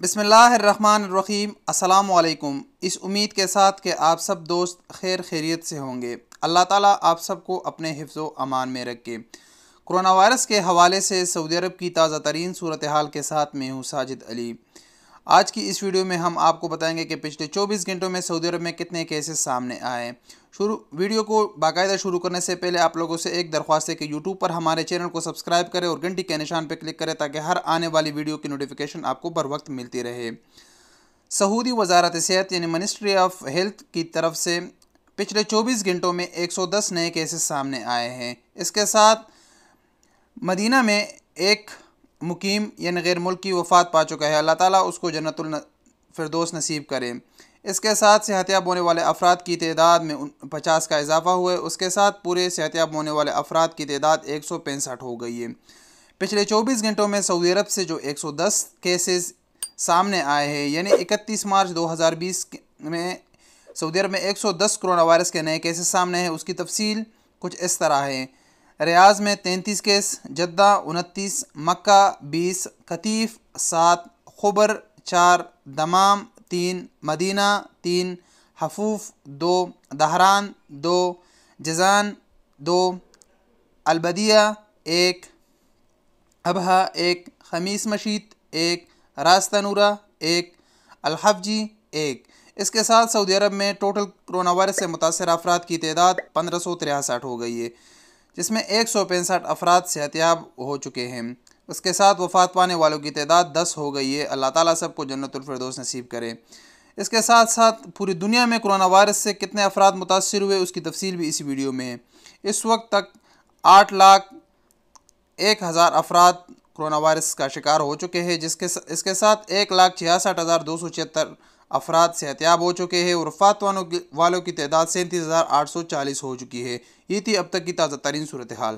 बिस्मिल्लाहिर्रहमानिर्रहीम। अस्सलाम वालेकुम। इस उम्मीद के साथ कि आप सब दोस्त खैर खैरियत से होंगे। अल्लाह ताला आप सबको अपने हिफ्ज़ व अमान में रखे। कोरोना वायरस के हवाले से सऊदी अरब की ताज़ा तरीन सूरत हाल के साथ मैं हूँ साजिद अली। आज की इस वीडियो में हम आपको बताएंगे कि पिछले 24 घंटों में सऊदी अरब में कितने केसेस सामने आए। वीडियो को बाकायदा शुरू करने से पहले आप लोगों से एक दरख्वास्त है कि यूट्यूब पर हमारे चैनल को सब्सक्राइब करें और घंटी के निशान पर क्लिक करें ताकि हर आने वाली वीडियो की नोटिफिकेशन आपको बर वक्त मिलती रहे। सऊदी वजारत सेहत यानी मिनिस्ट्री ऑफ हेल्थ की तरफ से पिछले 24 घंटों में 110 नए केसेस सामने आए हैं। इसके साथ मदीना में एक मुकीम यानी गैर मुल्की वफ़ात पा चुका है। अल्लाह ताला उसको जन्नतुल फिरदौस नसीब करे। इसके साथ सेहतियाब होने वाले अफराद की तादाद में 50 का इजाफा हुआ है। उसके साथ पूरे सेहतियाब होने वाले अफराद की तादाद 165 हो गई है। पिछले 24 घंटों में सऊदी अरब से जो 110 केसेस सामने आए हैं यानी 31 मार्च 2020 में सऊदी अरब में 110 कोरोना वायरस के नए केसेस सामने हैं। उसकी तफसील कुछ इस तरह है। रियाज में 33 case, Jeddah 29, Mecca 20, Qatif 7, Khobar 4, Dammam 3, Medina 3, Hofuf 2, Dhahran 2, Jazan 2, Al Badiyah 1, Abha 1, Khamis Mushait 1, Ras Tanura 1, Al Hafji 1। इसके साथ सऊदी अरब में टोटल कोरोना वायरस से मुतासर अफराद की तादाद 1563 हो गई है, जिसमें 165 अफराद सेहतियाब हो चुके हैं। उसके साथ वफ़ात पाने वालों की तादाद 10 हो गई है। अल्लाह ताला सबको जन्नतुल फिरदौस नसीब करे। इसके साथ साथ पूरी दुनिया में कोरोना वायरस से कितने अफराद मुतासर हुए उसकी तफसील भी इस वीडियो में है। इस वक्त तक 8,01,000 अफराद कोरोना वायरस का शिकार हो चुके हैं, इसके साथ 1,66,276 अफराद सेहतियाब हो चुके हैं और वफ़ात वालों की तादाद 37,840 हो चुकी है। ये थी अब तक की ताज़ा तरीन सूरत हाल।